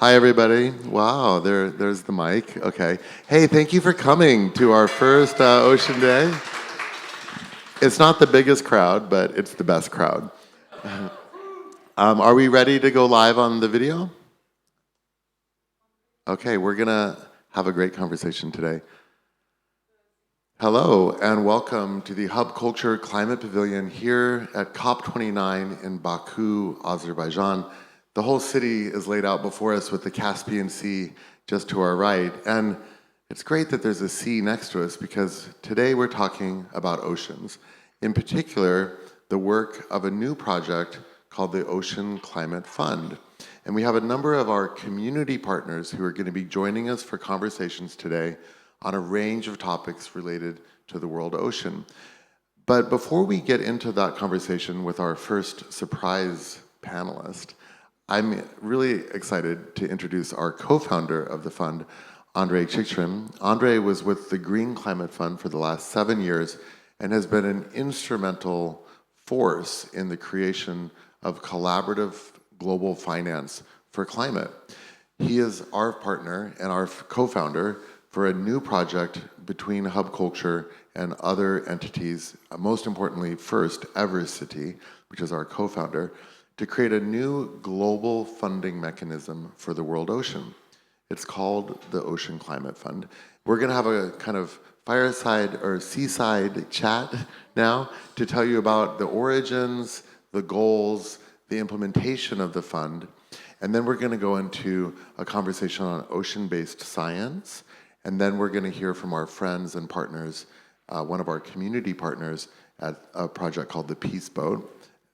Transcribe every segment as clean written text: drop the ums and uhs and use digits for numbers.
Hi, everybody. Wow, there's the mic. Okay. Hey, thank you for coming to our first Ocean Day. It's not the biggest crowd, but it's the best crowd. Are we ready to go live on the video? Okay, we're going to have a great conversation today. Hello, and welcome to the Hub Culture Climate Pavilion here at COP29 in Baku, Azerbaijan. The whole city is laid out before us with the Caspian Sea just to our right. And it's great that there's a sea next to us because today we're talking about oceans. In particular, the work of a new project called the Ocean Climate Fund. And we have a number of our community partners who are going to be joining us for conversations today on a range of topics related to the world ocean. But before we get into that conversation with our first surprise panelist, I'm really excited to introduce our co-founder of the fund, Andrei Chicherin. Andrei was with the Green Climate Fund for the last 7 years and has been an instrumental force in the creation of collaborative global finance for climate. He is our partner and our co-founder for a new project between Hub Culture and other entities, most importantly, first, Evercity, which is our co-founder, to create a new global funding mechanism for the world ocean. It's called the Ocean Climate Fund. We're gonna have a kind of fireside or seaside chat now to tell you about the origins, the goals, the implementation of the fund, and then we're gonna go into a conversation on ocean-based science, and then we're gonna hear from our friends and partners, one of our community partners at a project called the Peace Boat,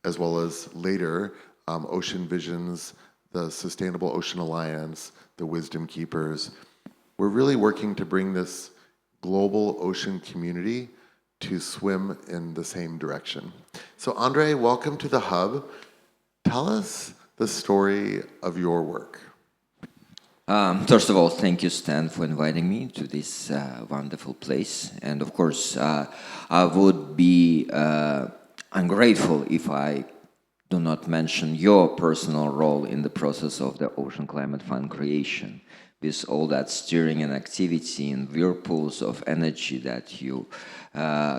as well as later, Ocean Visions, the Sustainable Ocean Alliance, the Wisdom Keepers. We're really working to bring this global ocean community to swim in the same direction. So Andrei, welcome to the Hub. Tell us the story of your work. First of all, thank you, Stan, for inviting me to this wonderful place. And of course, I would be ungrateful if I do not mention your personal role in the process of the Ocean Climate Fund creation, with all that steering and activity and whirlpools of energy that you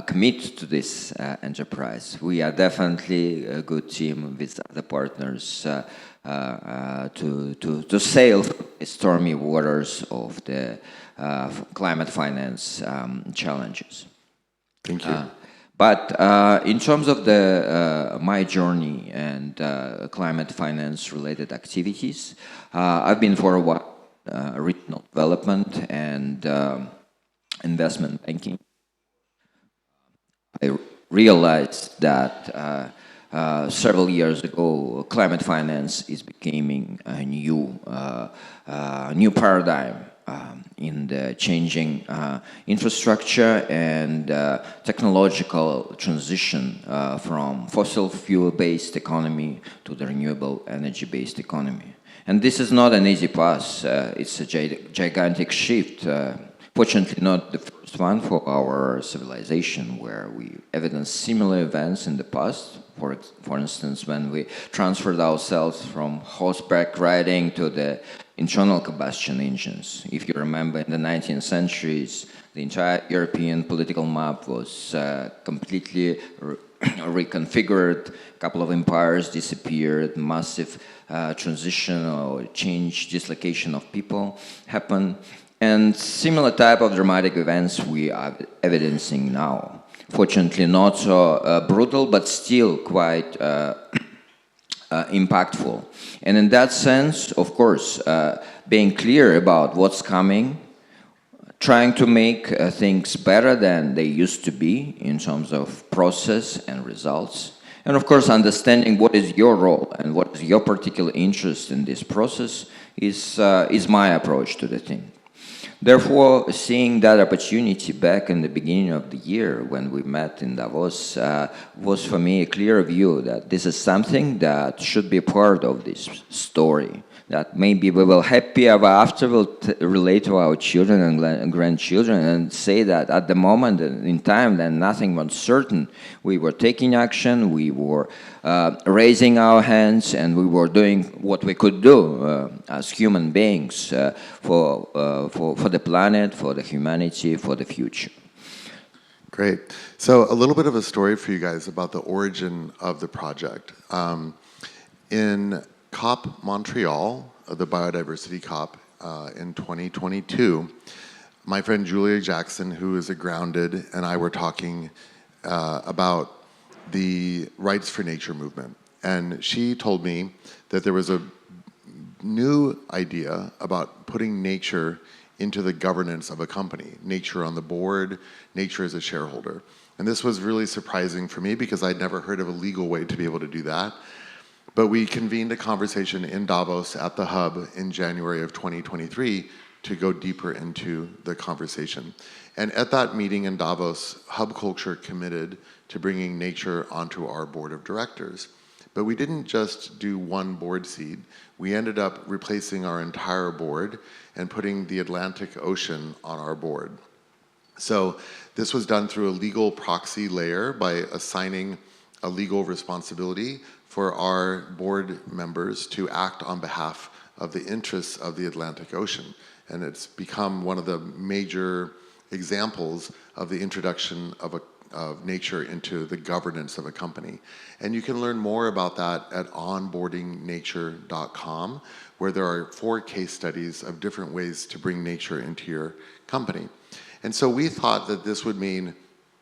commit to this enterprise. We are definitely a good team with other partners to sail the stormy waters of the climate finance challenges. Thank you. But in terms of my journey and climate finance related activities, I've been for a while regional development and investment banking. I realized that several years ago, climate finance is becoming a new paradigm in the changing infrastructure and technological transition from fossil fuel-based economy to the renewable energy-based economy. And this is not an easy path. It's a gigantic shift. Fortunately, not the first one for our civilization, where we evidenced similar events in the past. For instance, when we transferred ourselves from horseback riding to the internal combustion engines. If you remember, in the 19th centuries, the entire European political map was completely reconfigured. A couple of empires disappeared, massive transition or change, dislocation of people happened. And similar type of dramatic events we are evidencing now. Fortunately, not so brutal, but still quite impactful. And in that sense, of course, being clear about what's coming, trying to make things better than they used to be in terms of process and results. And of course, understanding what is your role and what is your particular interest in this process is my approach to the thing. Therefore, seeing that opportunity back in the beginning of the year when we met in Davos was for me a clear view that this is something that should be part of this story, that maybe we will happy ever after, will relate to our children and grandchildren, and say that at the moment in time then nothing was certain. We were taking action, we were raising our hands, and we were doing what we could do as human beings for the planet, for the humanity, for the future. Great. So a little bit of a story for you guys about the origin of the project. In COP Montreal, the Biodiversity COP in 2022, my friend Julia Jackson, who is a Grounded, and I were talking about the Rights for Nature movement. And she told me that there was a new idea about putting nature into the governance of a company, nature on the board, nature as a shareholder. And this was really surprising for me because I'd never heard of a legal way to be able to do that. But we convened a conversation in Davos at the Hub in January of 2023 to go deeper into the conversation. And at that meeting in Davos, Hub Culture committed to bringing nature onto our board of directors. But we didn't just do one board seat. We ended up replacing our entire board and putting the Atlantic Ocean on our board. So this was done through a legal proxy layer by assigning a legal responsibility for our board members to act on behalf of the interests of the Atlantic Ocean. And it's become one of the major examples of the introduction of nature into the governance of a company. And you can learn more about that at onboardingnature.com, where there are 4 case studies of different ways to bring nature into your company. And so we thought that this would mean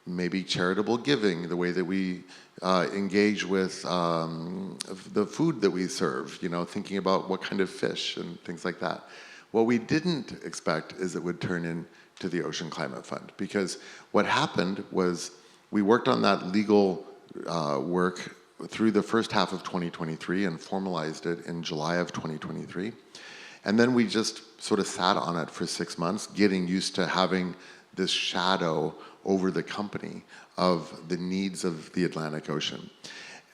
maybe charitable giving, the way that we engage with the food that we serve, you know, thinking about what kind of fish and things like that. What we didn't expect is it would turn into the Ocean Climate Fund, because what happened was we worked on that legal work through the first half of 2023 and formalized it in July of 2023. And then we just sort of sat on it for 6 months, getting used to having this shadow over the company of the needs of the Atlantic Ocean.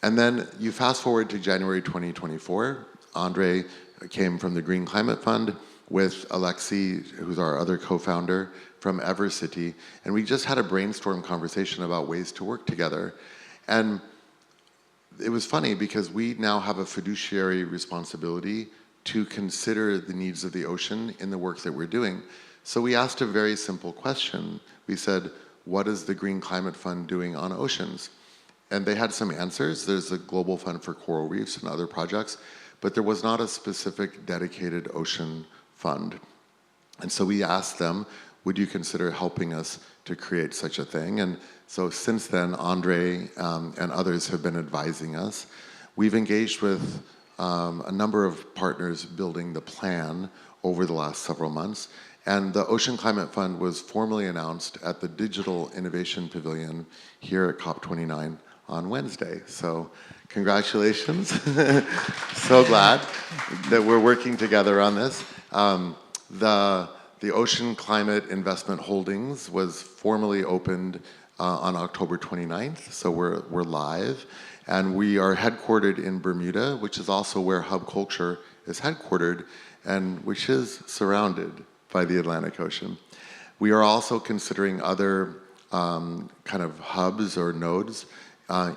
And then you fast forward to January 2024, Andrei came from the Green Climate Fund with Alexei, who's our other co-founder, from Evercity, and we just had a brainstorm conversation about ways to work together. And it was funny because we now have a fiduciary responsibility to consider the needs of the ocean in the work that we're doing. So we asked a very simple question. We said, what is the Green Climate Fund doing on oceans? And they had some answers. There's a Global Fund for Coral Reefs and other projects, but there was not a specific dedicated ocean fund. And so we asked them, would you consider helping us to create such a thing? And so since then, Andrei and others have been advising us. We've engaged with a number of partners building the plan over the last several months. And the Ocean Climate Fund was formally announced at the Digital Innovation Pavilion here at COP29 on Wednesday. So congratulations. So glad that we're working together on this. The Ocean Climate Investment Holdings was formally opened on October 29th, so we're live. And we are headquartered in Bermuda, which is also where Hub Culture is headquartered, and which is surrounded by the Atlantic Ocean. We are also considering other kind of hubs or nodes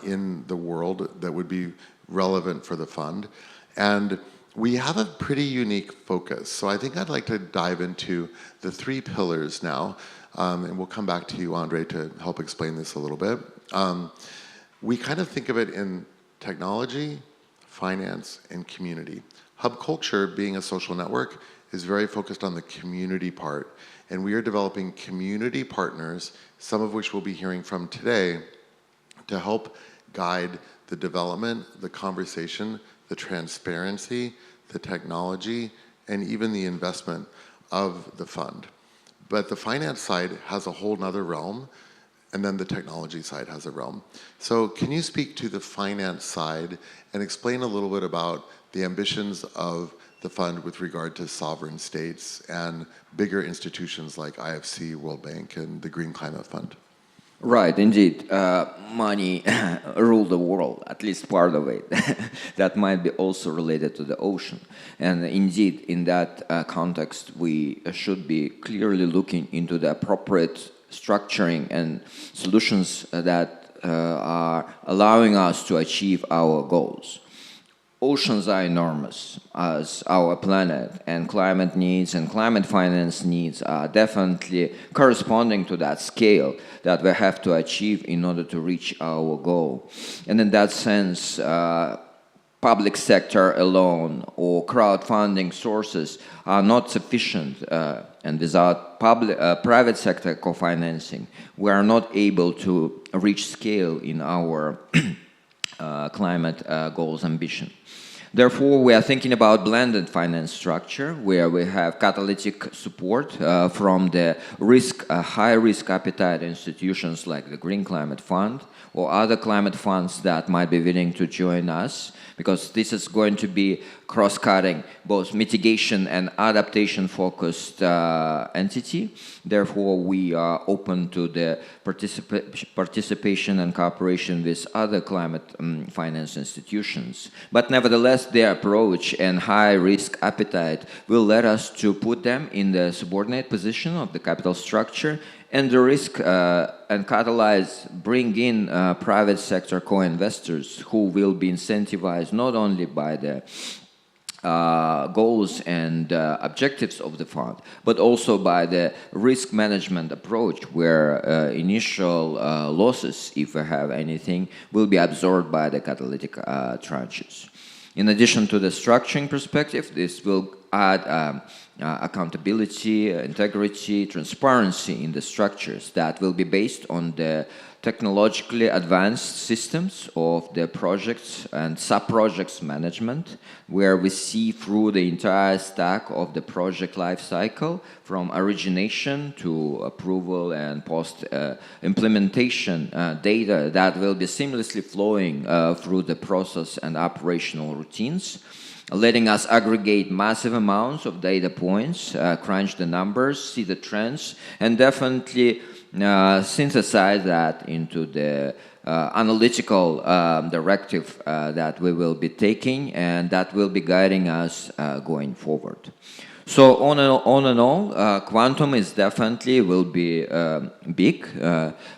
in the world that would be relevant for the fund. And we have a pretty unique focus. So I think I'd like to dive into the 3 pillars now, and we'll come back to you, Andrei, to help explain this a little bit. We kind of think of it in technology, finance, and community. Hub Culture, being a social network, is very focused on the community part. And we are developing community partners, some of which we'll be hearing from today, to help guide the development, the conversation, the transparency, the technology, and even the investment of the fund. But the finance side has a whole nother realm, and then the technology side has a realm. So can you speak to the finance side and explain a little bit about the ambitions of the fund with regard to sovereign states and bigger institutions like IFC, World Bank, and the Green Climate Fund? Right, indeed. Money rule the world, at least part of it. That might be also related to the ocean. And indeed, in that context, we should be clearly looking into the appropriate structuring and solutions that are allowing us to achieve our goals. Oceans are enormous as our planet, and climate needs and climate finance needs are definitely corresponding to that scale that we have to achieve in order to reach our goal. And in that sense, public sector alone or crowdfunding sources are not sufficient, and without private sector co-financing, we are not able to reach scale in our climate goals ambition. Therefore, we are thinking about blended finance structure where we have catalytic support from the high-risk appetite institutions like the Green Climate Fund or other climate funds that might be willing to join us, because this is going to be cross-cutting, both mitigation and adaptation-focused entity. Therefore, we are open to the participation and cooperation with other climate finance institutions. But nevertheless, their approach and high-risk appetite will let us to put them in the subordinate position of the capital structure, and the risk and catalyze, bring in private sector co-investors who will be incentivized not only by the goals and objectives of the fund, but also by the risk management approach where initial losses, if we have anything, will be absorbed by the catalytic tranches. In addition to the structuring perspective, this will add accountability, integrity, transparency in the structures that will be based on the technologically advanced systems of the projects and sub-projects management, where we see through the entire stack of the project life cycle, from origination to approval and post-implementation data that will be seamlessly flowing through the process and operational routines, letting us aggregate massive amounts of data points, crunch the numbers, see the trends, and definitely synthesize that into the analytical directive that we will be taking and that will be guiding us going forward. So on and all, quantum is definitely will be big,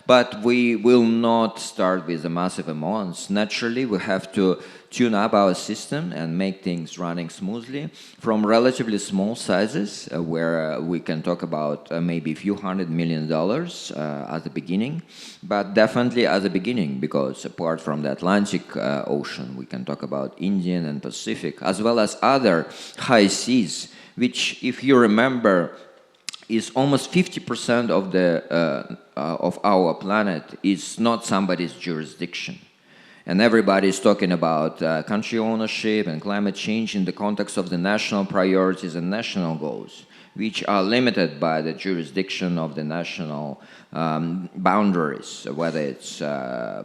but we will not start with the massive amounts. Naturally, we have to tune up our system and make things running smoothly from relatively small sizes, where we can talk about maybe a few $100 million at the beginning, but definitely at the beginning, because apart from the Atlantic Ocean, we can talk about Indian and Pacific, as well as other high seas, which, if you remember, is almost 50% of our planet is not somebody's jurisdiction. And everybody is talking about country ownership and climate change in the context of the national priorities and national goals, which are limited by the jurisdiction of the national boundaries, whether it's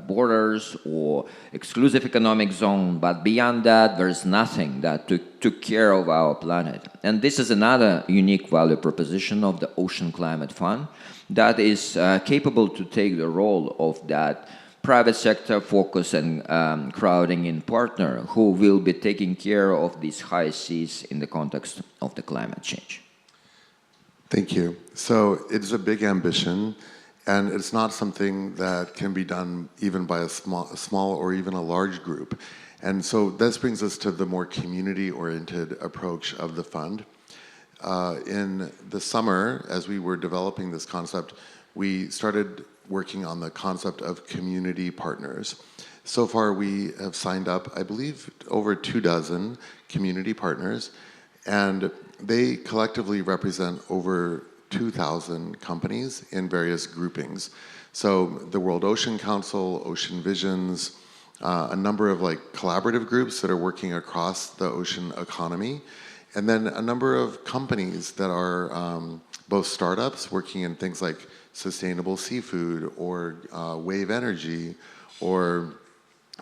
borders or exclusive economic zone. But beyond that, there's nothing that took care of our planet. And this is another unique value proposition of the Ocean Climate Fund that is capable to take the role of that private sector focus and crowding in partner who will be taking care of these high seas in the context of the climate change. Thank you. So it's a big ambition, and it's not something that can be done even by a small or even a large group. And so this brings us to the more community-oriented approach of the fund. In the summer, as we were developing this concept, we started working on the concept of community partners. So far, we have signed up, I believe, over 24 community partners, and they collectively represent over 2,000 companies in various groupings. So the World Ocean Council, Ocean Visions, a number of collaborative groups that are working across the ocean economy, and then a number of companies that are both startups working in things like sustainable seafood or wave energy or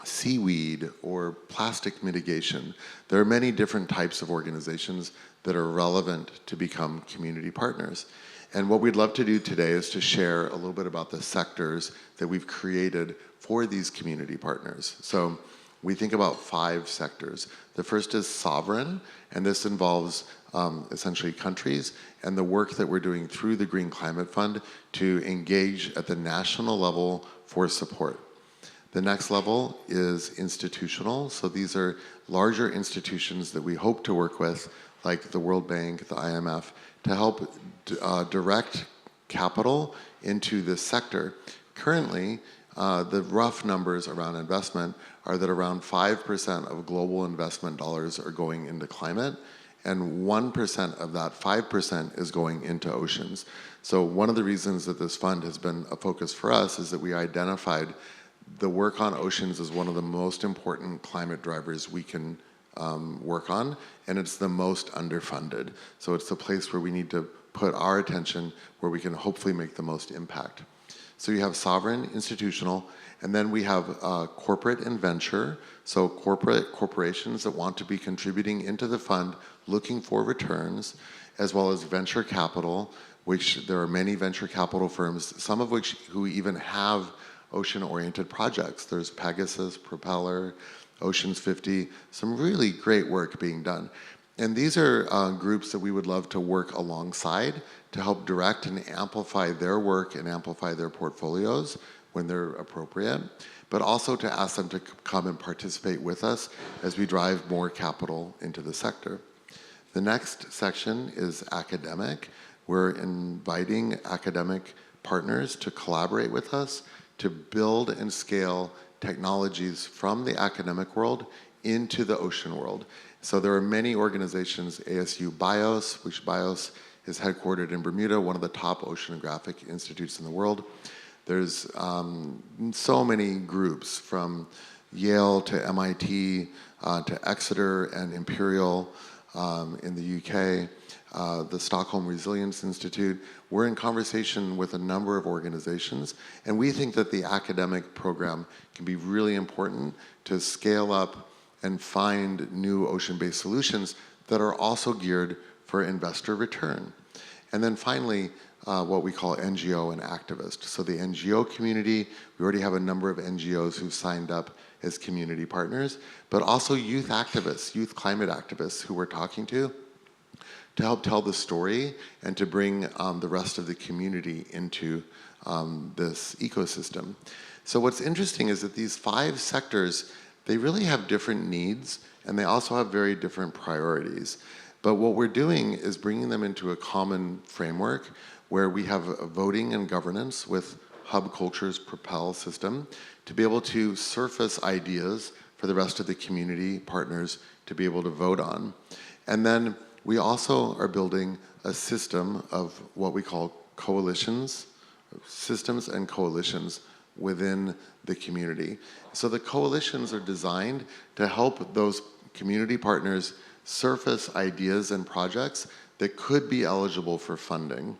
seaweed or plastic mitigation. There are many different types of organizations that are relevant to become community partners. And what we'd love to do today is to share a little bit about the sectors that we've created for these community partners. So we think about 5 sectors. The first is sovereign, and this involves essentially countries and the work that we're doing through the Green Climate Fund to engage at the national level for support. The next level is institutional. So these are larger institutions that we hope to work with, like the World Bank, the IMF, to help direct capital into this sector. Currently, the rough numbers around investment are that around 5% of global investment dollars are going into climate, and 1% of that 5% is going into oceans. So one of the reasons that this fund has been a focus for us is that we identified the work on oceans as one of the most important climate drivers we can work on, and it's the most underfunded. So it's the place where we need to put our attention where we can hopefully make the most impact. So you have sovereign, institutional, and then we have corporate and venture. So corporations that want to be contributing into the fund, looking for returns, as well as venture capital, which there are many venture capital firms, some of which who even have ocean-oriented projects. There's Pegasus, Propeller, Oceans 50, some really great work being done. And these are groups that we would love to work alongside to help direct and amplify their work and amplify their portfolios when they're appropriate, but also to ask them to come and participate with us as we drive more capital into the sector. The next section is academic. We're inviting academic partners to collaborate with us to build and scale technologies from the academic world into the ocean world. So there are many organizations, ASU BIOS, which BIOS is headquartered in Bermuda, one of the top oceanographic institutes in the world. There's so many groups from Yale to MIT to Exeter and Imperial in the UK, the Stockholm Resilience Institute. We're in conversation with a number of organizations, and we think that the academic program can be really important to scale up and find new ocean-based solutions that are also geared for investor return. And then finally, what we call NGO and activist. So the NGO community, we already have a number of NGOs who've signed up as community partners, but also youth activists, youth climate activists who we're talking to help tell the story and to bring the rest of the community into this ecosystem. So what's interesting is that these 5 sectors, they really have different needs, and they also have very different priorities. But what we're doing is bringing them into a common framework where we have a voting and governance with Hub Culture's Propel system to be able to surface ideas for the rest of the community partners to be able to vote on. And then we also are building a system of what we call coalitions, systems and coalitions within the community. So the coalitions are designed to help those community partners surface ideas and projects that could be eligible for funding.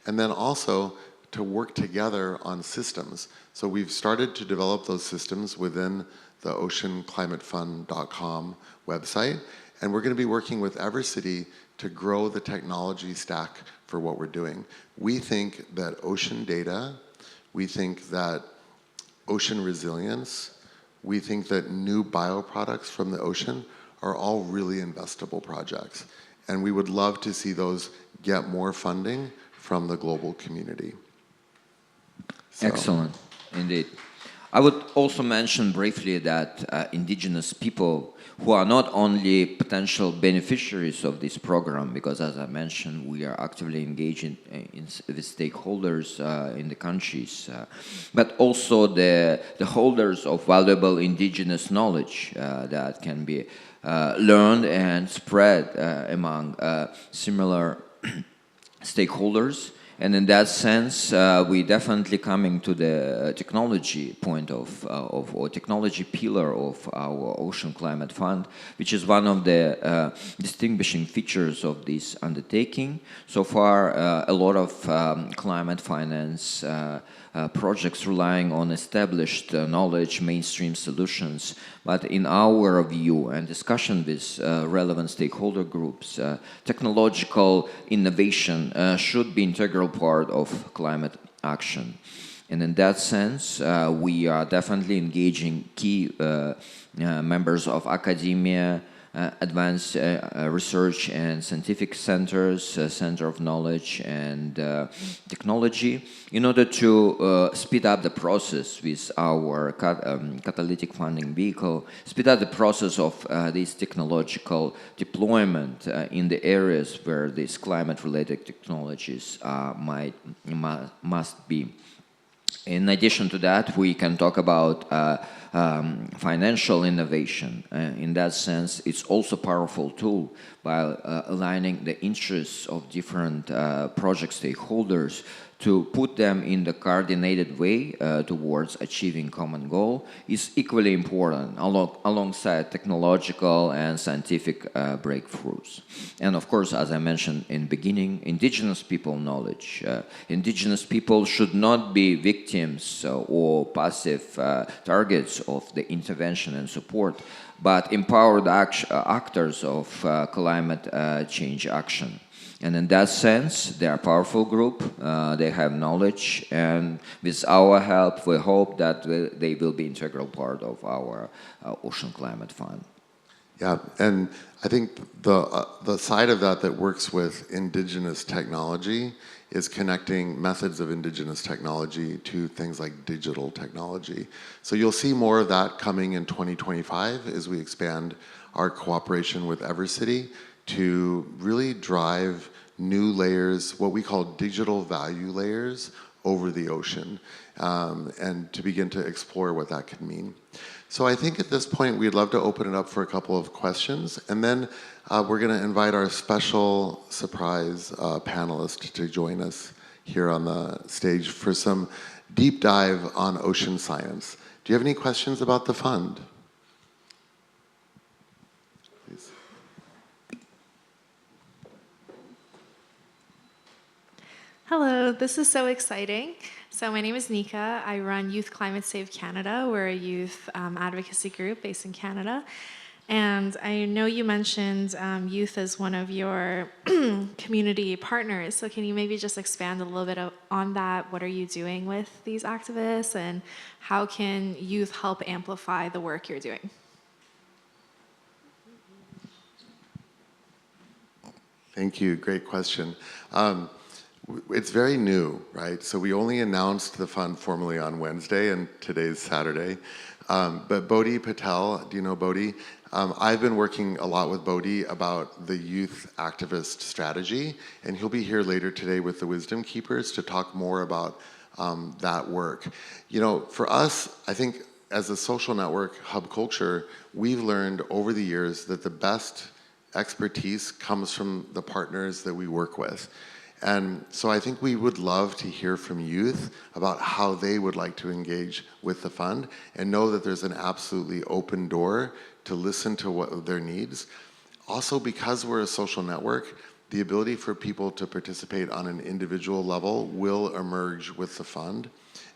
And then also to work together on systems. So we've started to develop those systems within the oceanclimatefund.com website, and we're going to be working with Evercity to grow the technology stack for what we're doing. We think that ocean data, we think that ocean resilience, we think that new bioproducts from the ocean are all really investable projects. And we would love to see those get more funding from the global community. So. Excellent, indeed. I would also mention briefly that indigenous people who are not only potential beneficiaries of this program, because as I mentioned, we are actively engaging with stakeholders in the countries, but also the holders of valuable indigenous knowledge that can be learned and spread among similar stakeholders. And in that sense, we definitely coming to the technology point or technology pillar of our Ocean Climate Fund, which is one of the distinguishing features of this undertaking. So far, a lot of climate finance projects relying on established knowledge, mainstream solutions. But in our view and discussion with relevant stakeholder groups, technological innovation should be integral part of climate action. And in that sense, we are definitely engaging key members of academia, advanced research and scientific centers, center of knowledge and technology, in order to speed up the process with our catalytic funding vehicle, speed up the process of this technological deployment in the areas where these climate-related technologies must be. In addition to that, we can talk about financial innovation. In that sense, it's also a powerful tool by aligning the interests of different project stakeholders to put them in the coordinated way towards achieving common goal is equally important alongside technological and scientific breakthroughs. And of course, as I mentioned in the beginning, indigenous people knowledge. Indigenous people should not be victims or passive targets of the intervention and support, but empowered actors of climate change action. And in that sense, they are a powerful group, they have knowledge, and with our help, we hope that they will be an integral part of our Ocean Climate Fund. Yeah, and I think the side of that works with indigenous technology is connecting methods of indigenous technology to things like digital technology. So you'll see more of that coming in 2025 as we expand our cooperation with EverCity to really drive new layers, what we call digital value layers, over the ocean, and to begin to explore what that could mean. So I think at this point, we'd love to open it up for a couple of questions, and then we're going to invite our special surprise panelist to join us here on the stage for some deep dive on ocean science. Do you have any questions about the fund? Please. Hello, this is so exciting. So my name is Nika. I run Youth Climate Save Canada. We're a youth advocacy group based in Canada. And I know you mentioned youth as one of your community partners. So can you maybe just expand a little bit on that? What are you doing with these activists? And how can youth help amplify the work you're doing? Thank you. Great question. It's very new, right? So we only announced the fund formally on Wednesday, and today's Saturday. But Bodhi Patel, do you know Bodhi? I've been working a lot with Bodhi about the youth activist strategy, and he'll be here later today with the Wisdom Keepers to talk more about that work. You know, for us, I think as a social network, Hub Culture, we've learned over the years that the best expertise comes from the partners that we work with. And so I think we would love to hear from youth about how they would like to engage with the fund and know that there's an absolutely open door to listen to what their needs. Also, because we're a social network, the ability for people to participate on an individual level will emerge with the fund.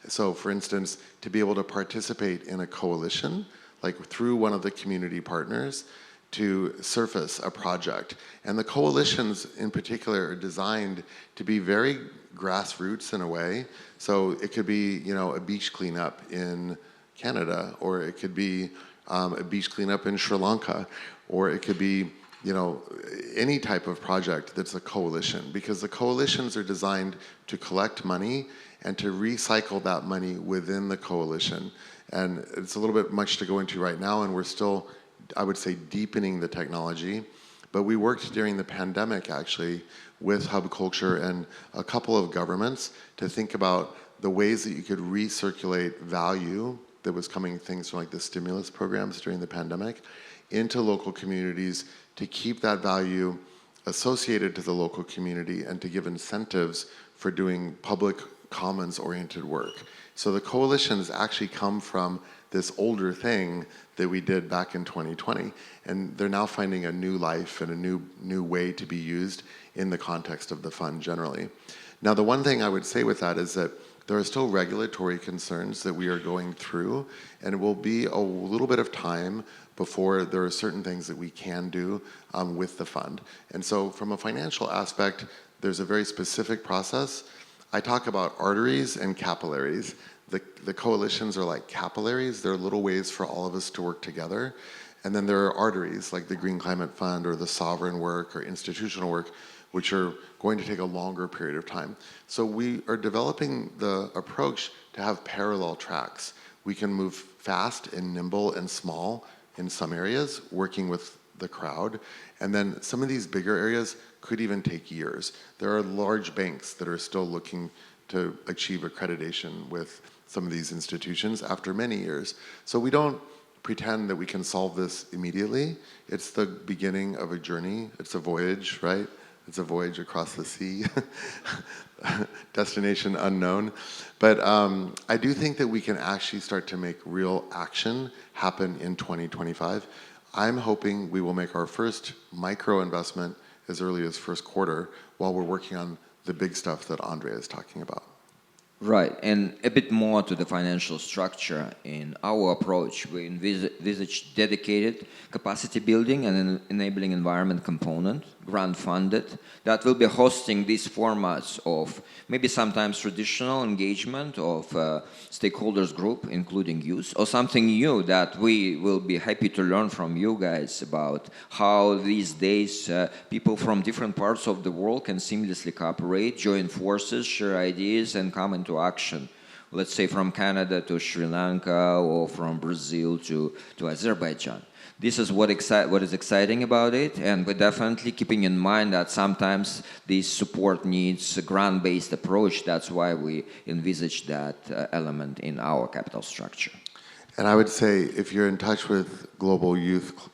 So for instance, to be able to participate in a coalition, like through one of the community partners, to surface a project. And the coalitions in particular are designed to be very grassroots in a way. So it could be, you know, a beach cleanup in Canada, or it could be a beach cleanup in Sri Lanka, or it could be, you know, any type of project that's a coalition, because the coalitions are designed to collect money and to recycle that money within the coalition. And it's a little bit much to go into right now, and we're still, I would say, deepening the technology. But we worked during the pandemic, actually, with Hub Culture and a couple of governments to think about the ways that you could recirculate value that was coming, things from like the stimulus programs during the pandemic, into local communities to keep that value associated to the local community and to give incentives for doing public commons-oriented work. So the coalitions actually come from this older thing that we did back in 2020, and they're now finding a new life and a new way to be used in the context of the fund generally. Now, the one thing I would say with that is that there are still regulatory concerns that we are going through, and it will be a little bit of time before there are certain things that we can do with the fund. And so from a financial aspect, there's a very specific process I talk about arteries and capillaries. The coalitions are like capillaries. They're little ways for all of us to work together. And then there are arteries, like the Green Climate Fund or the sovereign work or institutional work, which are going to take a longer period of time. So we are developing the approach to have parallel tracks. We can move fast and nimble and small in some areas, working with the crowd. And then some of these bigger areas could even take years. There are large banks that are still looking to achieve accreditation with some of these institutions after many years. So we don't pretend that we can solve this immediately. It's the beginning of a journey. It's a voyage, right? It's a voyage across the sea, destination unknown. But I do think that we can actually start to make real action happen in 2025. I'm hoping we will make our first micro investment as early as first quarter while we're working on the big stuff that Andrei is talking about. Right, and a bit more to the financial structure. In our approach, we envisage dedicated capacity building and an enabling environment component, grant funded, that will be hosting these formats of maybe sometimes traditional engagement of stakeholders group, including youth, or something new that we will be happy to learn from you guys about how these days people from different parts of the world can seamlessly cooperate, join forces, share ideas, and come into action. Let's say from Canada to Sri Lanka or from Brazil to Azerbaijan. This is what is exciting about it, and we're definitely keeping in mind that sometimes this support needs a grant-based approach. That's why we envisage that element in our capital structure. And I would say if you're in touch with global youth,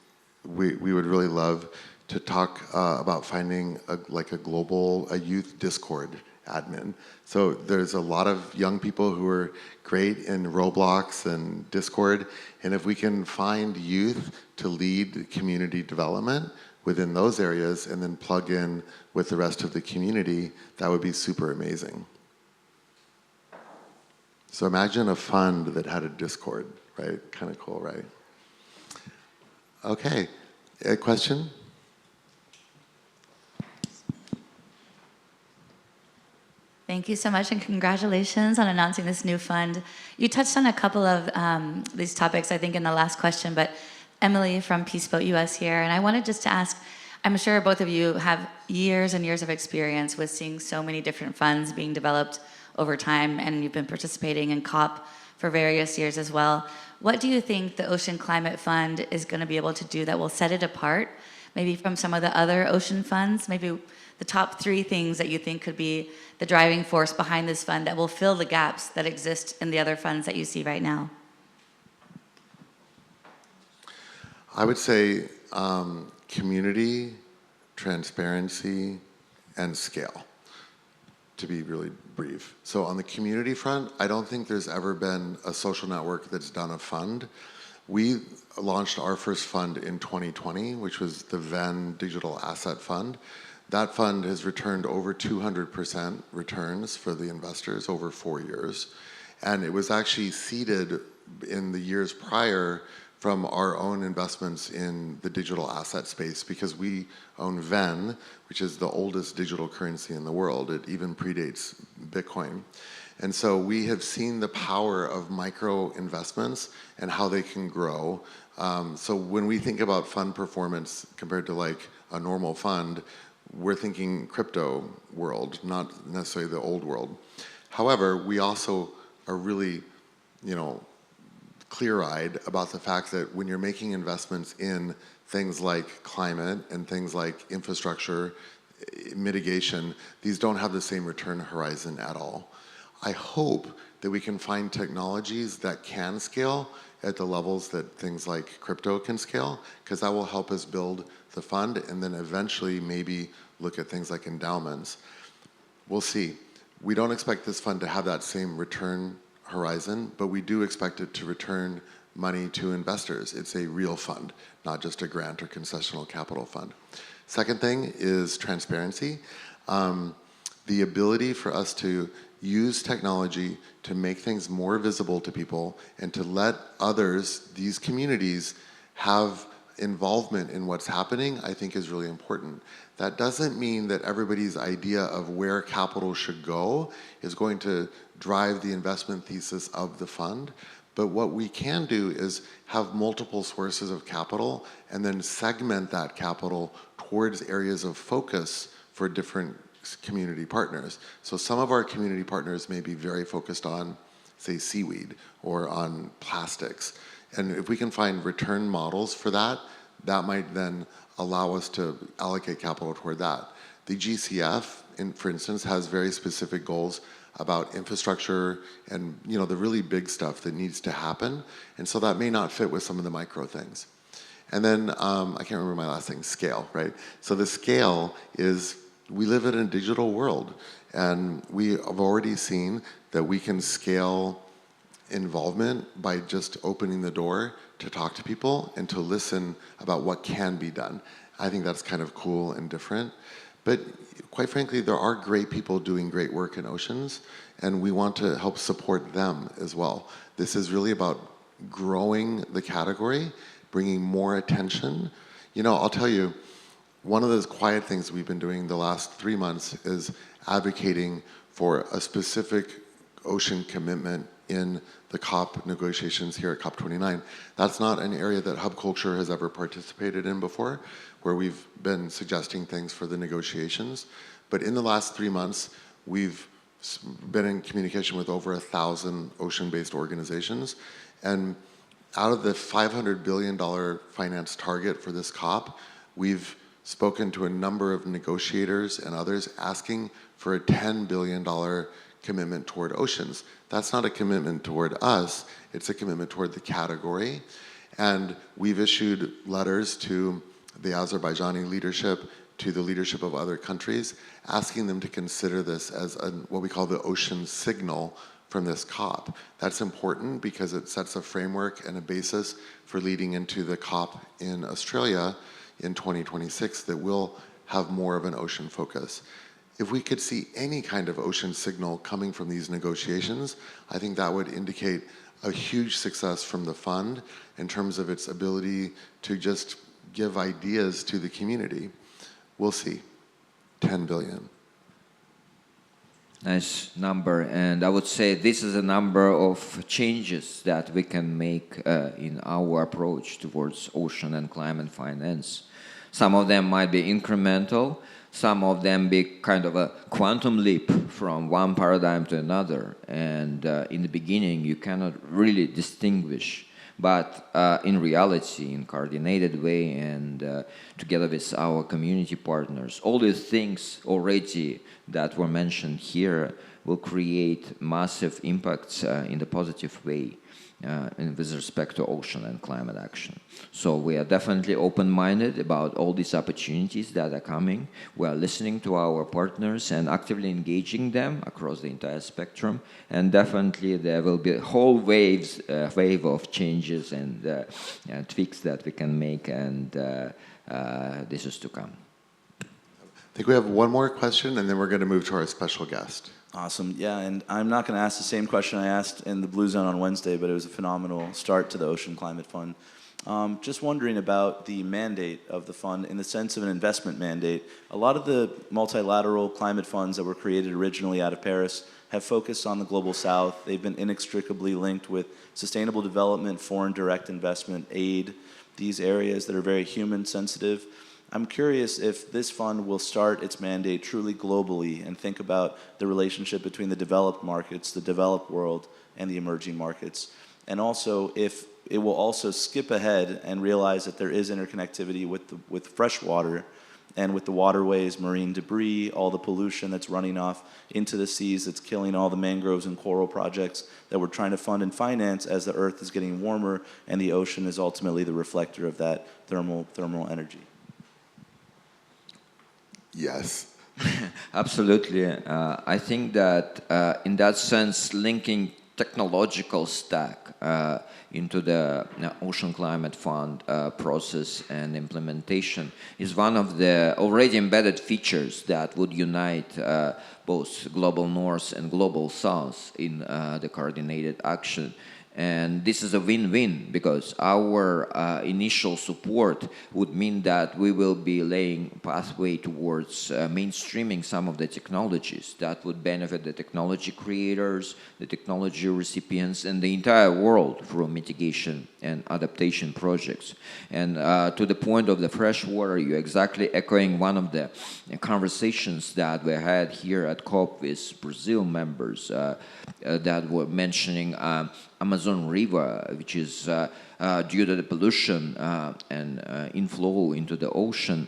we would really love to talk about finding a youth Discord admin. So there's a lot of young people who are great in Roblox and Discord, and if we can find youth to lead community development within those areas and then plug in with the rest of the community, that would be super amazing. So imagine a fund that had a Discord, right? Kind of cool, right? Okay, a question? Thank you so much, and congratulations on announcing this new fund. You touched on a couple of these topics, I think, in the last question, but Emily from Peaceboat US here, and I wanted just to ask, I'm sure both of you have years and years of experience with seeing so many different funds being developed over time, and you've been participating in COP for various years as well. What do you think the Ocean Climate Fund is going to be able to do that will set it apart, maybe from some of the other ocean funds? Maybe the top 3 things that you think could be the driving force behind this fund that will fill the gaps that exist in the other funds that you see right now? I would say community, transparency, and scale, to be really brief. So on the community front, I don't think there's ever been a social network that's done a fund. We launched our first fund in 2020, which was the Venn Digital Asset Fund. That fund has returned over 200% returns for the investors over 4 years. And it was actually seeded in the years prior from our own investments in the digital asset space, because we own Venn, which is the oldest digital currency in the world. It even predates Bitcoin. And so we have seen the power of micro investments and how they can grow. So when we think about fund performance compared to like a normal fund, we're thinking crypto world, not necessarily the old world. However, we also are really, clear-eyed about the fact that when you're making investments in things like climate and things like infrastructure, mitigation, these don't have the same return horizon at all. I hope that we can find technologies that can scale at the levels that things like crypto can scale, because that will help us build the fund and then eventually maybe look at things like endowments. We'll see. We don't expect this fund to have that same return horizon, but we do expect it to return money to investors. It's a real fund, not just a grant or concessional capital fund. Second thing is transparency. The ability for us to use technology to make things more visible to people and to let others, these communities, have involvement in what's happening, I think is really important. That doesn't mean that everybody's idea of where capital should go is going to drive the investment thesis of the fund. But what we can do is have multiple sources of capital and then segment that capital towards areas of focus for different community partners. So some of our community partners may be very focused on, say, seaweed or on plastics. And if we can find return models for that, that might then allow us to allocate capital toward that. The GCF, for instance, has very specific goals about infrastructure and the really big stuff that needs to happen. And so that may not fit with some of the micro things. And then, I can't remember my last thing, scale, right? So the scale is, we live in a digital world, and we have already seen that we can scale involvement by just opening the door to talk to people and to listen about what can be done. I think that's kind of cool and different. But quite frankly, there are great people doing great work in oceans, and we want to help support them as well. This is really about growing the category, bringing more attention. I'll tell you, one of those quiet things we've been doing the last 3 months is advocating for a specific ocean commitment in the COP negotiations here at COP29. That's not an area that Hub Culture has ever participated in before, where we've been suggesting things for the negotiations. But in the last 3 months, we've been in communication with over 1,000 ocean-based organizations. And out of the $500 billion finance target for this COP, we've spoken to a number of negotiators and others asking for a $10 billion commitment toward oceans. That's not a commitment toward us, it's a commitment toward the category. And we've issued letters to the Azerbaijani leadership, to the leadership of other countries, asking them to consider this as what we call the ocean signal from this COP. That's important because it sets a framework and a basis for leading into the COP in Australia in 2026 that will have more of an ocean focus. If we could see any kind of ocean signal coming from these negotiations, I think that would indicate a huge success from the fund in terms of its ability to just give ideas to the community. We'll see. 10 billion. Nice number, and I would say this is a number of changes that we can make in our approach towards ocean and climate finance. Some of them might be incremental, some of them be kind of a quantum leap from one paradigm to another, and in the beginning you cannot really distinguish. But in reality, in coordinated way and together with our community partners, all these things already that were mentioned here will create massive impacts in the positive way with respect to ocean and climate action. So we are definitely open-minded about all these opportunities that are coming. We are listening to our partners and actively engaging them across the entire spectrum. And definitely there will be a whole wave of changes and tweaks that we can make, and this is to come. I think we have one more question, and then we're going to move to our special guest. Awesome. Yeah, and I'm not going to ask the same question I asked in the Blue Zone on Wednesday, but it was a phenomenal start to the Ocean Climate Fund. Just wondering about the mandate of the fund in the sense of an investment mandate. A lot of the multilateral climate funds that were created originally out of Paris have focused on the global south. They've been inextricably linked with sustainable development, foreign direct investment, aid, these areas that are very human sensitive. I'm curious if this fund will start its mandate truly globally and think about the relationship between the developed markets, the developed world, and the emerging markets. And also if it will also skip ahead and realize that there is interconnectivity with fresh water and with the waterways, marine debris, all the pollution that's running off into the seas that's killing all the mangroves and coral projects that we're trying to fund and finance as the earth is getting warmer and the ocean is ultimately the reflector of that thermal energy. Yes. Absolutely. I think that in that sense, linking technological stack into the Ocean Climate Fund process and implementation is one of the already embedded features that would unite both global north and global south in the coordinated action. And this is a win-win because our initial support would mean that we will be laying pathway towards mainstreaming some of the technologies that would benefit the technology creators, the technology recipients, and the entire world through mitigation and adaptation projects. And to the point of the fresh water, you're exactly echoing one of the conversations that we had here at COP with Brazil members that were mentioning Amazon River, which is due to the pollution and inflow into the ocean,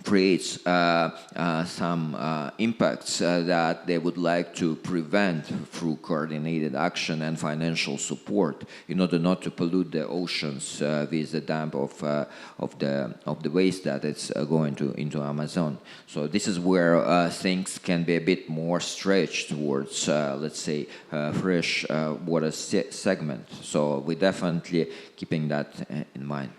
creates some impacts that they would like to prevent through coordinated action and financial support in order not to pollute the oceans with the dump of the waste that is going into Amazon. So this is where things can be a bit more stretched towards, let's say, fresh water segment. So we're definitely keeping that in mind.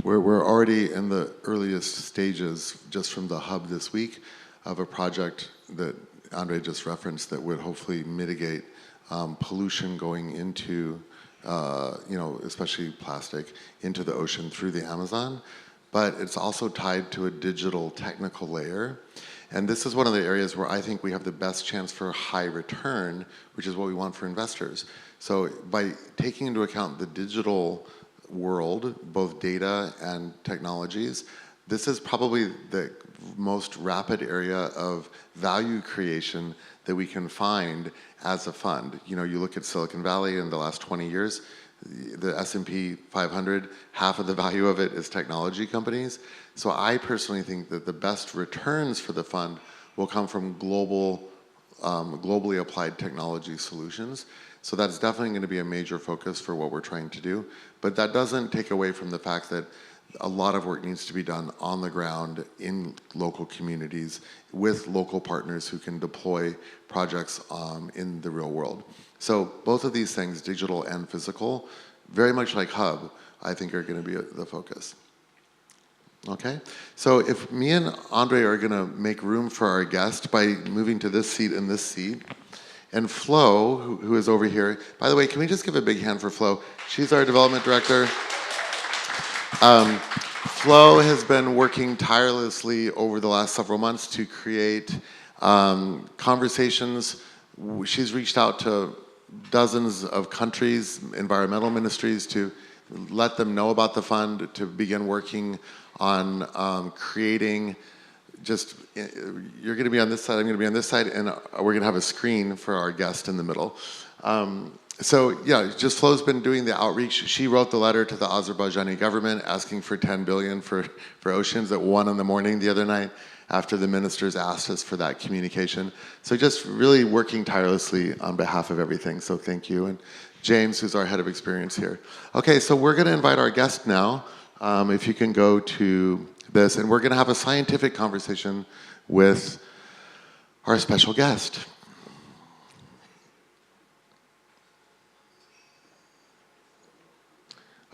We're already in the earliest stages, just from the hub this week, of a project that Andrei just referenced that would hopefully mitigate pollution going into, especially plastic, into the ocean through the Amazon. But it's also tied to a digital technical layer. And this is one of the areas where I think we have the best chance for high return, which is what we want for investors. So by taking into account the digital world, both data and technologies, this is probably the most rapid area of value creation that we can find as a fund. You look at Silicon Valley in the last 20 years, the S&P 500, half of the value of it is technology companies. So I personally think that the best returns for the fund will come from globally applied technology solutions. So that's definitely going to be a major focus for what we're trying to do. But that doesn't take away from the fact that a lot of work needs to be done on the ground in local communities with local partners who can deploy projects in the real world. So both of these things, digital and physical, very much like Hub, I think are going to be the focus. Okay, so if me and Andrei are going to make room for our guest by moving to this seat and this seat, and Flo, who is over here. By the way, can we just give a big hand for Flo? She's our development director. Flo has been working tirelessly over the last several months to create conversations. She's reached out to dozens of countries, environmental ministries, to let them know about the fund, to begin working on creating you're going to be on this side, I'm going to be on this side, and we're going to have a screen for our guest in the middle. So yeah, just Flo's been doing the outreach. She wrote the letter to the Azerbaijani government asking for 10 billion for oceans at 1 in the morning the other night after the ministers asked us for that communication. So just really working tirelessly on behalf of everything. So thank you. And James, who's our head of experience here. Okay, so we're going to invite our guest now. If you can go to this, and we're going to have a scientific conversation with our special guest.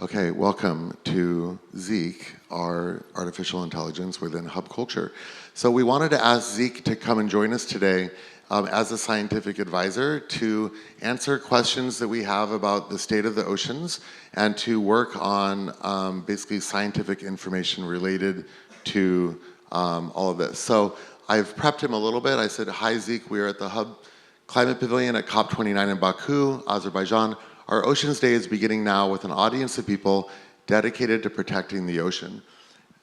Okay, welcome to Zeke, our artificial intelligence within Hub Culture. So we wanted to ask Zeke to come and join us today as a scientific advisor to answer questions that we have about the state of the oceans and to work on basically scientific information related to all of this. So I've prepped him a little bit. I said, hi Zeke, we are at the Hub Climate Pavilion at COP29 in Baku, Azerbaijan. Our Oceans Day is beginning now with an audience of people dedicated to protecting the ocean.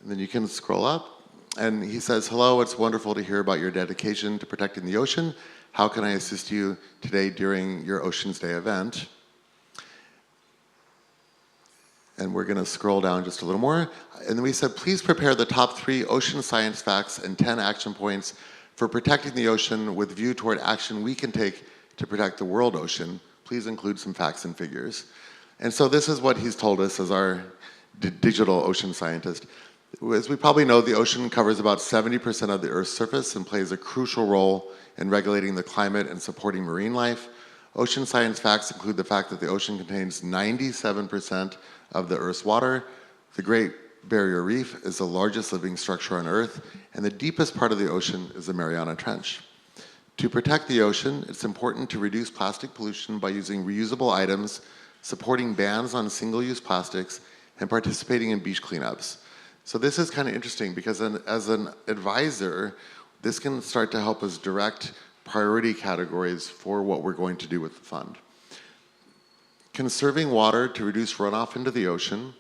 And then you can scroll up. And he says, hello, it's wonderful to hear about your dedication to protecting the ocean. How can I assist you today during your Oceans Day event? And we're going to scroll down just a little more. And then we said, please prepare the top 3 ocean science facts and 10 action points for protecting the ocean with view toward action we can take to protect the world ocean. Please include some facts and figures. And so this is what he's told us as our digital ocean scientist. As we probably know, the ocean covers about 70% of the Earth's surface and plays a crucial role in regulating the climate and supporting marine life. Ocean science facts include the fact that the ocean contains 97% of the Earth's water. The Great Barrier Reef is the largest living structure on Earth, and the deepest part of the ocean is the Mariana Trench. To protect the ocean, it's important to reduce plastic pollution by using reusable items, supporting bans on single-use plastics, and participating in beach cleanups. So this is kind of interesting because as an advisor, this can start to help us direct priority categories for what we're going to do with the fund. Conserving water to reduce runoff into the ocean,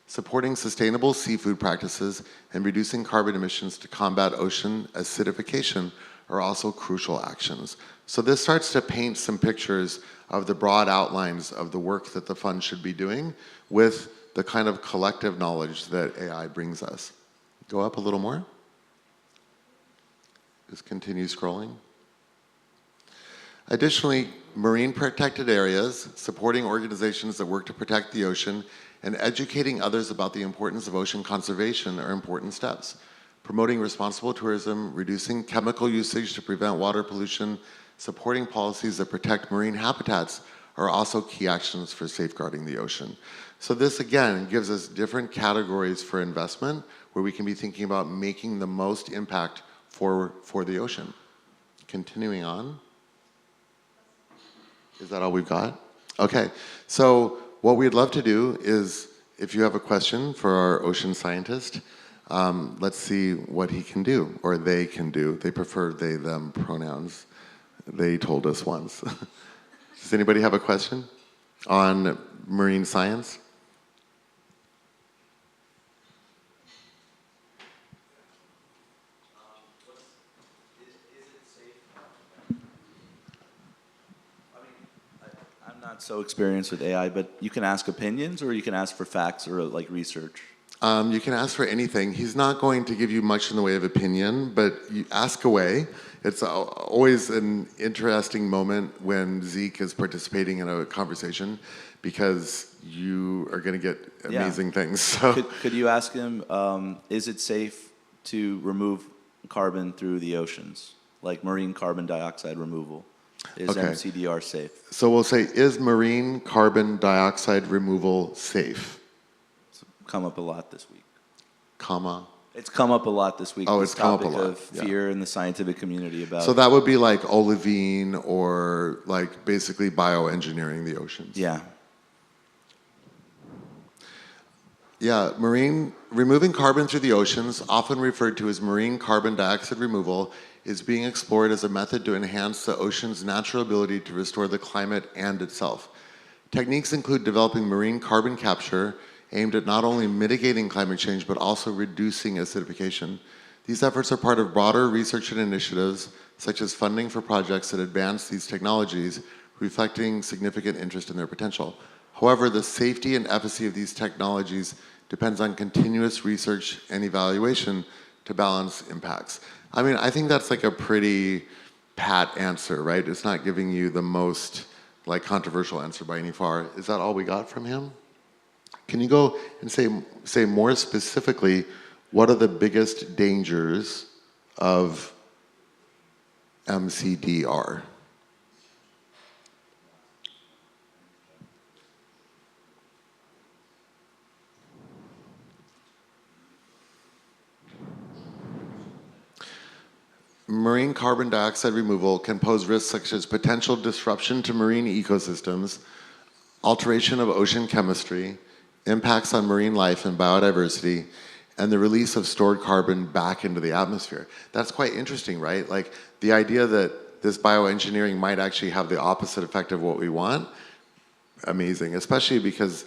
supporting sustainable seafood practices, and reducing carbon emissions to combat ocean acidification are also crucial actions. So this starts to paint some pictures of the broad outlines of the work that the fund should be doing with the kind of collective knowledge that AI brings us. Go up a little more. Just continue scrolling. Additionally, marine protected areas, supporting organizations that work to protect the ocean, and educating others about the importance of ocean conservation are important steps. Promoting responsible tourism, reducing chemical usage to prevent water pollution, supporting policies that protect marine habitats are also key actions for safeguarding the ocean. So this, again, gives us different categories for investment where we can be thinking about making the most impact for the ocean. Continuing on. Is that all we've got? Okay, so what we'd love to do is, if you have a question for our ocean scientist, let's see what he can do, or they can do. They prefer they, them pronouns. They told us once. Does anybody have a question on marine science? I'm not so experienced with AI, but you can ask opinions or you can ask for facts or like research. You can ask for anything. He's not going to give you much in the way of opinion, but you ask away. It's always an interesting moment when Zeke is participating in a conversation because you are going to get amazing things. So, Could you ask him, is it safe to remove carbon through the oceans, like marine carbon dioxide removal? Is Okay. MCDR safe? So we'll say, is marine carbon dioxide removal safe? It's come up a lot this week. Comma. It's come up a lot this week. Oh, this it's come up a topic lot, of yeah. fear in the scientific community about. So that would be like olivine or like basically bioengineering the oceans. Yeah. Yeah, removing carbon through the oceans, often referred to as marine carbon dioxide removal, is being explored as a method to enhance the ocean's natural ability to restore the climate and itself. Techniques include developing marine carbon capture, aimed at not only mitigating climate change, but also reducing acidification. These efforts are part of broader research and initiatives, such as funding for projects that advance these technologies, reflecting significant interest in their potential. However, the safety and efficacy of these technologies depends on continuous research and evaluation to balance impacts. I mean, I think that's like a pretty pat answer, right? It's not giving you the most like controversial answer by any far. Is that all we got from him? Can you go and say more specifically, what are the biggest dangers of MCDR? Marine carbon dioxide removal can pose risks such as potential disruption to marine ecosystems, alteration of ocean chemistry, impacts on marine life and biodiversity, and the release of stored carbon back into the atmosphere. That's quite interesting, right? Like the idea that this bioengineering might actually have the opposite effect of what we want, amazing, especially because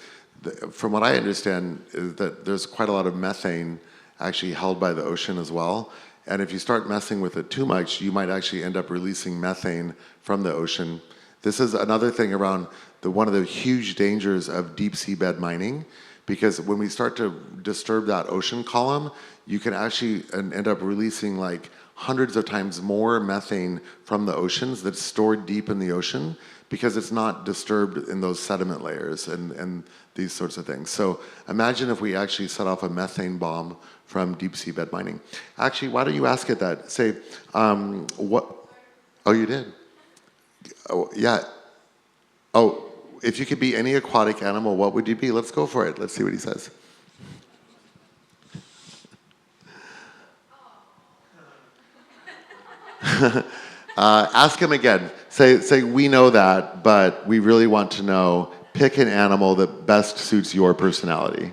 from what I understand is that there's quite a lot of methane actually held by the ocean as well. And if you start messing with it too much, you might actually end up releasing methane from the ocean. This is another thing around one of the huge dangers of deep seabed mining, because when we start to disturb that ocean column, you can actually end up releasing like hundreds of times more methane from the oceans that's stored deep in the ocean because it's not disturbed in those sediment layers and these sorts of things. So imagine if we actually set off a methane bomb from deep seabed mining. Actually, why don't you ask it that? Say, what? Oh, you did? Oh, yeah. Oh, if you could be any aquatic animal, what would you be? Let's go for it. Let's see what he says. Ask him again. Say, we know that, but we really want to know, pick an animal that best suits your personality.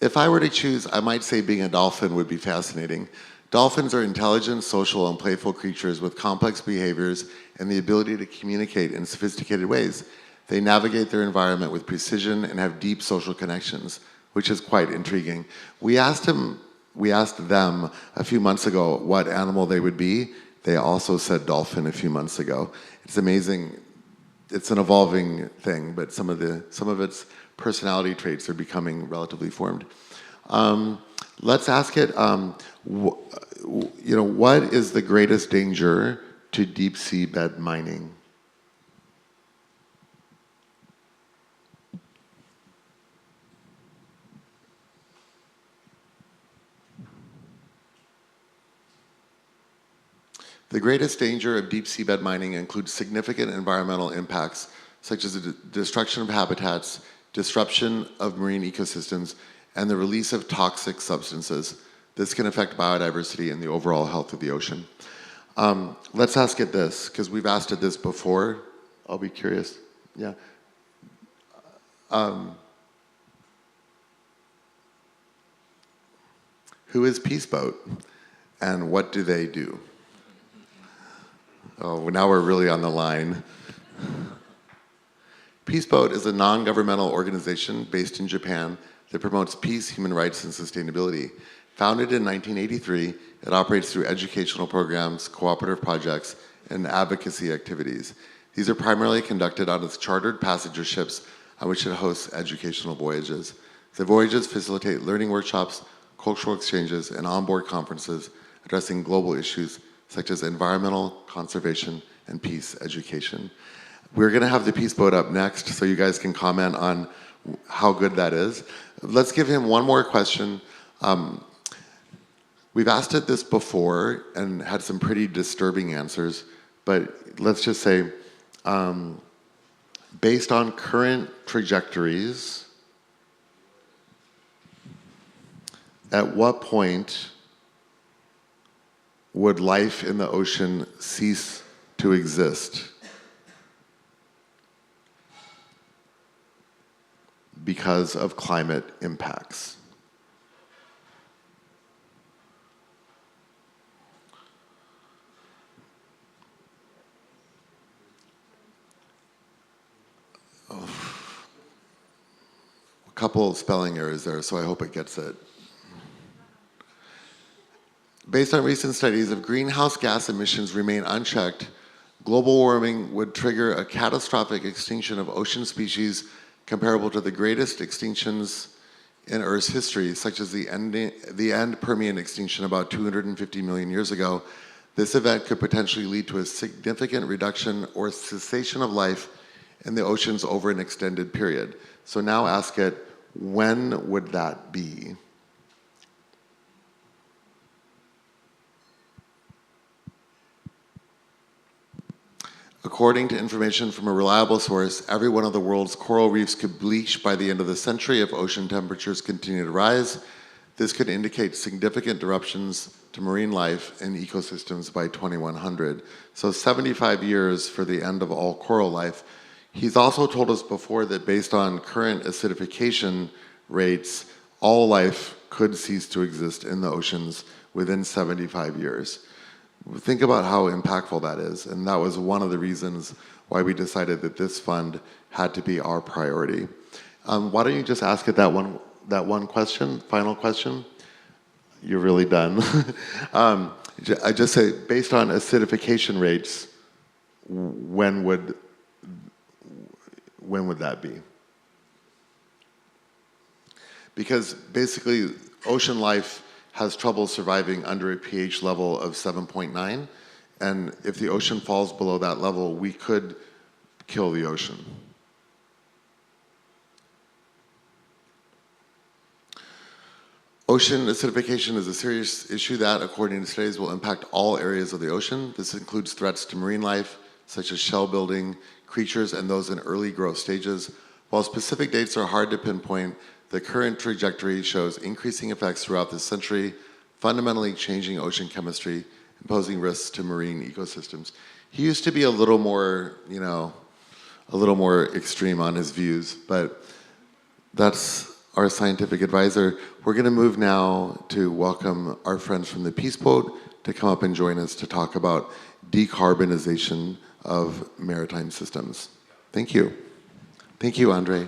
If I were to choose, I might say being a dolphin would be fascinating. Dolphins are intelligent, social, and playful creatures with complex behaviors and the ability to communicate in sophisticated ways. They navigate their environment with precision and have deep social connections, which is quite intriguing. We asked them a few months ago what animal they would be. They also said dolphin a few months ago. It's amazing. It's an evolving thing, but some of its personality traits are becoming relatively formed. Let's ask it. What is the greatest danger to deep sea bed mining? The greatest danger of deep seabed mining includes significant environmental impacts, such as the destruction of habitats, disruption of marine ecosystems, and the release of toxic substances. This can affect biodiversity and the overall health of the ocean. Let's ask it this, because we've asked it this before. I'll be curious. Yeah. Who is Peace Boat, and what do they do? Oh, now we're really on the line. Peace Boat is a non-governmental organization based in Japan that promotes peace, human rights, and sustainability. Founded in 1983, it operates through educational programs, cooperative projects, and advocacy activities. These are primarily conducted on its chartered passenger ships on which it hosts educational voyages. The voyages facilitate learning workshops, cultural exchanges, and onboard conferences addressing global issues such as environmental, conservation, and peace education. We're going to have the Peace Boat up next, so you guys can comment on how good that is. Let's give him one more question. We've asked it this before and had some pretty disturbing answers, but let's just say, based on current trajectories, at what point would life in the ocean cease to exist because of climate impacts? A couple spelling errors there, so I hope it gets it. Based on recent studies, if greenhouse gas emissions remain unchecked, global warming would trigger a catastrophic extinction of ocean species comparable to the greatest extinctions in Earth's history, such as the end Permian extinction about 250 million years ago. This event could potentially lead to a significant reduction or cessation of life in the oceans over an extended period. So now ask it, when would that be? According to information from a reliable source, every one of the world's coral reefs could bleach by the end of the century if ocean temperatures continue to rise. This could indicate significant disruptions to marine life and ecosystems by 2100. So 75 years for the end of all coral life. He's also told us before that based on current acidification rates, all life could cease to exist in the oceans within 75 years. Think about how impactful that is, and that was one of the reasons why we decided that this fund had to be our priority. Why don't you just ask it that one question, final question? You're really done. I just say, based on acidification rates, when would that be? Because basically, ocean life has trouble surviving under a pH level of 7.9, and if the ocean falls below that level, we could kill the ocean. Ocean acidification is a serious issue that, according to studies, will impact all areas of the ocean. This includes threats to marine life, such as shell building, creatures, and those in early growth stages. While specific dates are hard to pinpoint, the current trajectory shows increasing effects throughout this century, fundamentally changing ocean chemistry, imposing risks to marine ecosystems. He used to be a little more, a little more extreme on his views, but that's our scientific advisor. We're going to move now to welcome our friends from the Peace Boat to come up and join us to talk about decarbonization of maritime systems. Thank you. Thank you, Andrei.